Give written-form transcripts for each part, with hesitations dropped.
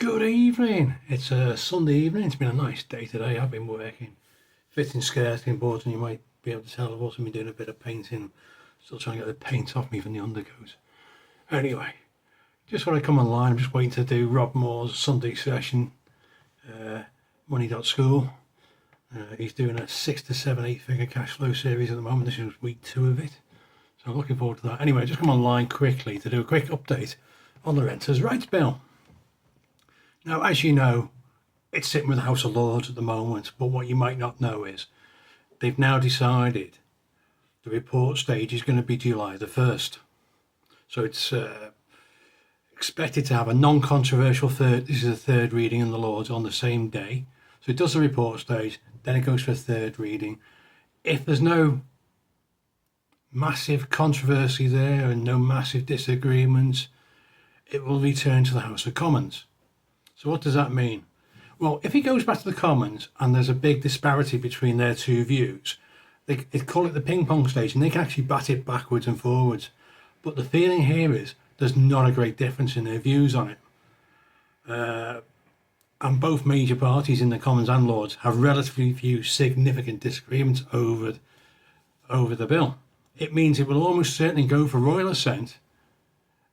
Good evening. It's a Sunday evening. It's been a nice day today. I've been working, fitting skirting boards, and you might be able to tell I've also been doing a bit of painting. Still trying to get the paint off me from the undercoat. Anyway, just when I come online, I'm just waiting to do Rob Moore's Sunday session, Money.School. He's doing a 6 to 7, 8 figure cash flow series at the moment. This is week 2 of it. So I'm looking forward to that. Anyway, just come online quickly to do a quick update on the Renters' Rights Bill. Now, as you know, it's sitting with the House of Lords at the moment, but what you might not know is they've now decided the report stage is going to be July the 1st. So it's expected to have a non-controversial this is the third reading in the Lords on the same day. So it does the report stage, then it goes for a third reading. If there's no massive controversy there and no massive disagreements, it will return to the House of Commons. So what does that mean? Well, if it goes back to the Commons and there's a big disparity between their two views, they call it the ping pong stage, and they can actually bat it backwards and forwards. But the feeling here is there's not a great difference in their views on it. And both major parties in the Commons and Lords have relatively few significant disagreements over the bill. It means it will almost certainly go for royal assent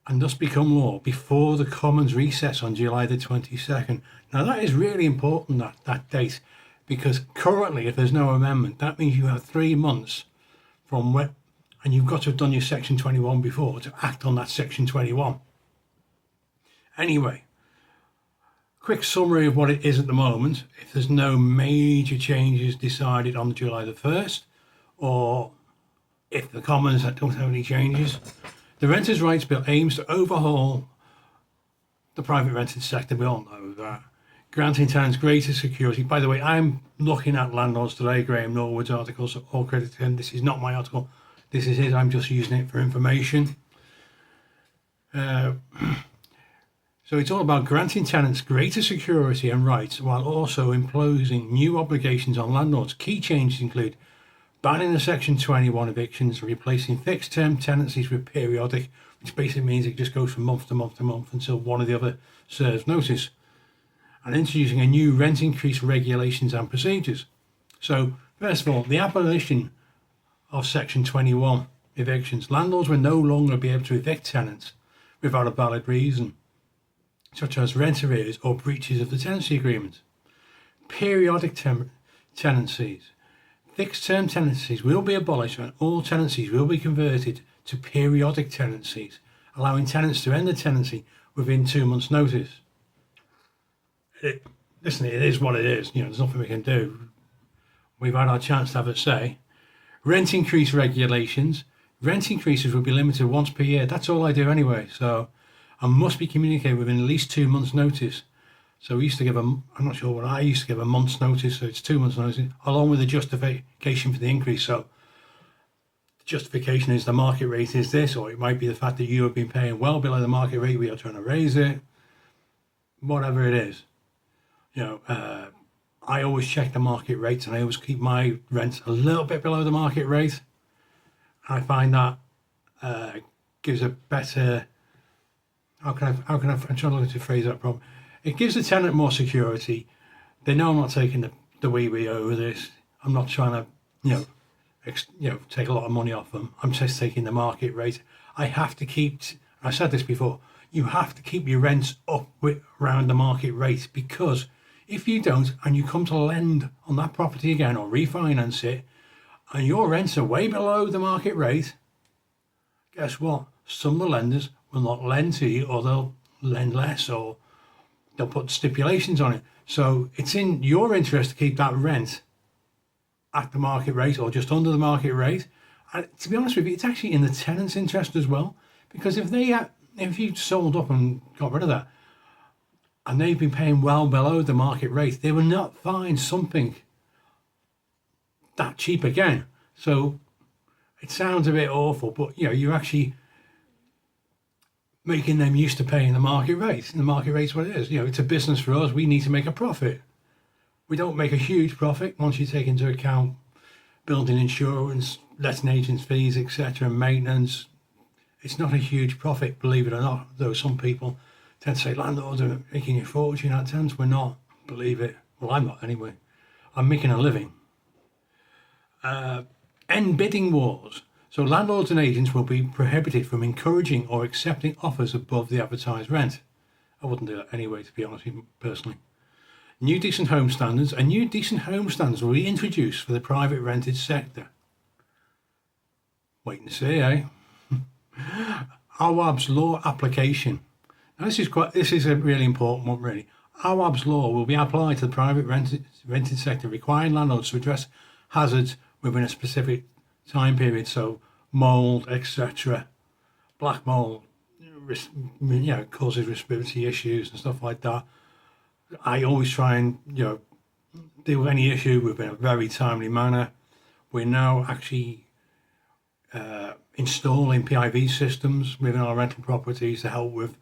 and thus become law before the Commons recess on July the 22nd. Now that is really important, that date, because currently if there's no amendment, that means you have 3 months from when, and you've got to have done your section 21 before to act on that section 21. Anyway, quick summary of what it is at the moment. If there's no major changes decided on July the 1st, or if the Commons don't have any changes, the Renters' Rights Bill aims to overhaul the private rented sector. We all know that. Granting tenants greater security. By the way, I'm looking at Landlords Today, Graham Norwood's article, so all credit to him. This is not my article. This is his. I'm just using it for information. So it's all about granting tenants greater security and rights while also imposing new obligations on landlords. Key changes include banning the Section 21 evictions, replacing fixed-term tenancies with periodic, which basically means it just goes from month to month to month until one or the other serves notice, and introducing a new rent increase regulations and procedures. So, first of all, the abolition of Section 21 evictions. Landlords will no longer be able to evict tenants without a valid reason, such as rent arrears or breaches of the tenancy agreement. Periodic tenancies. Fixed-term tenancies will be abolished and all tenancies will be converted to periodic tenancies, allowing tenants to end the tenancy within 2 months' notice. Listen, it is what it is. There's nothing we can do. We've had our chance to have a say. Rent increase regulations. Rent increases will be limited once per year. That's all I do anyway. So, and must be communicated within at least 2 months' notice. So we used to give I'm not sure what I used to give a month's notice, so it's 2 months' notice, along with the justification for the increase. So the justification is the market rate is this, or it might be the fact that you have been paying well below the market rate, we are trying to raise it, whatever it is. I always check the market rates and I always keep my rents a little bit below the market rate. I find that gives a better, I'm trying to look to phrase that problem. It gives the tenant more security. They know I'm not taking the wee over this. I'm not trying to, take a lot of money off them. I'm just taking the market rate. I have to keep, I said this before, you have to keep your rents up around the market rate, because if you don't and you come to lend on that property again or refinance it and your rents are way below the market rate, guess what? Some of the lenders will not lend to you, or they'll lend less, or they'll put stipulations on it. So it's in your interest to keep that rent at the market rate or just under the market rate. And to be honest with you, it's actually in the tenant's interest as well, because if you sold up and got rid of that and they've been paying well below the market rate, they will not find something that cheap again. So it sounds a bit awful, but you're actually making them used to paying the market rate. And the market rate's what it is. It's a business for us. We need to make a profit. We don't make a huge profit once you take into account building insurance, letting agents fees, etc., maintenance. It's not a huge profit, believe it or not, though some people tend to say landlords are making a fortune out of tenants. We're not. Believe it. Well, I'm not anyway. I'm making a living. End bidding wars. So landlords and agents will be prohibited from encouraging or accepting offers above the advertised rent. I wouldn't do that anyway, to be honest with you, personally. New decent home standards. And new decent home standards will be introduced for the private rented sector. Wait and see, eh? Awaab's law application. Now this is a really important one, really. Awaab's law will be applied to the private rented sector, requiring landlords to address hazards within a specific time period. So mold, etc., black mold, causes respiratory issues and stuff like that. I always try and deal with any issue within a very timely manner. We're now actually installing PIV systems within our rental properties to help with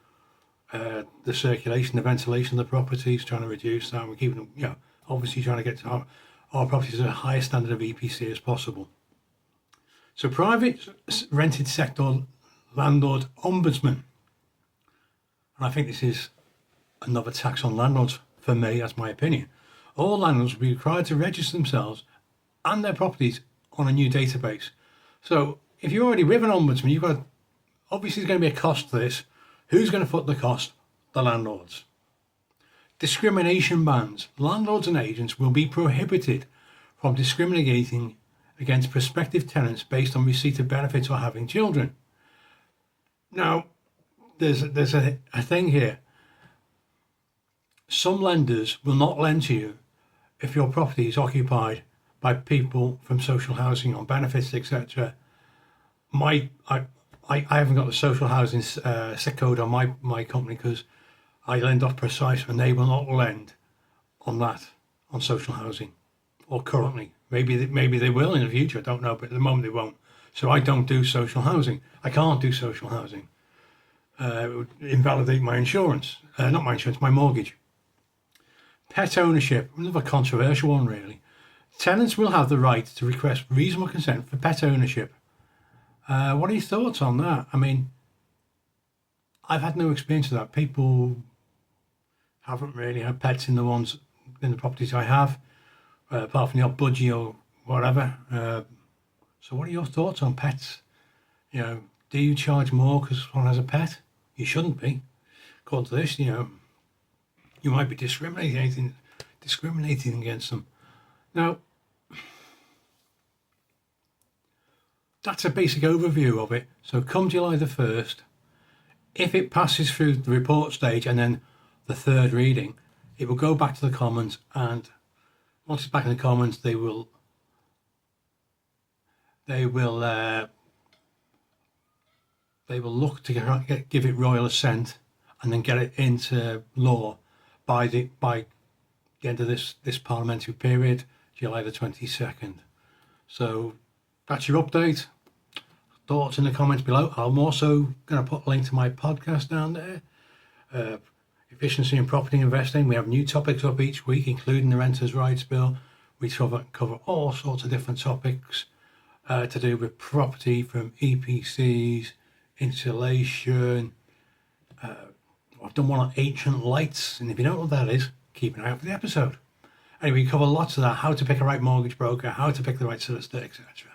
the circulation, the ventilation of the properties, trying to reduce that. We're keeping them, obviously trying to get to our properties at the highest standard of EPC as possible. So private rented sector landlord ombudsman. And I think this is another tax on landlords for me, that's my opinion. All landlords will be required to register themselves and their properties on a new database. So if you're already with an ombudsman, you've got, obviously there's going to be a cost to this. Who's going to foot the cost? The landlords. Discrimination bans. Landlords and agents will be prohibited from discriminating against prospective tenants based on receipt of benefits or having children. Now, there's a thing here. Some lenders will not lend to you if your property is occupied by people from social housing on benefits, etc. I haven't got the social housing SIC code on my company because I lend off Precise and they will not lend on that, on social housing, or currently. Maybe they will in the future, I don't know, but at the moment they won't. So I don't do social housing. I can't do social housing. It would invalidate my insurance, not my insurance, my mortgage. Pet ownership, another controversial one really. Tenants will have the right to request reasonable consent for pet ownership. What are your thoughts on that? I mean, I've had no experience of that. People haven't really had pets in the properties I have, apart from the odd budgie or whatever. So what are your thoughts on pets? Do you charge more because one has a pet? You shouldn't be. According to this, you might be discriminating against them. Now, that's a basic overview of it. So come July the 1st, if it passes through the report stage and then the third reading, it will go back to the Commons, and once it's back in the Commons, they will look to give it royal assent and then get it into law by the end of this parliamentary period, July the 22nd. So that's your update. Thoughts in the comments below. I'm also going to put a link to my podcast down there. Efficiency in property investing. We have new topics up each week, including the Renters' Rights Bill. We cover all sorts of different topics to do with property, from EPCs, insulation. I've done one on ancient lights, and if you don't know what that is, keep an eye out for the episode. Anyway, we cover lots of that, how to pick a right mortgage broker, how to pick the right solicitor, etc.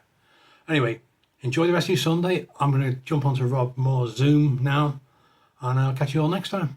Anyway, enjoy the rest of your Sunday. I'm going to jump onto Rob Moore's Zoom now, and I'll catch you all next time.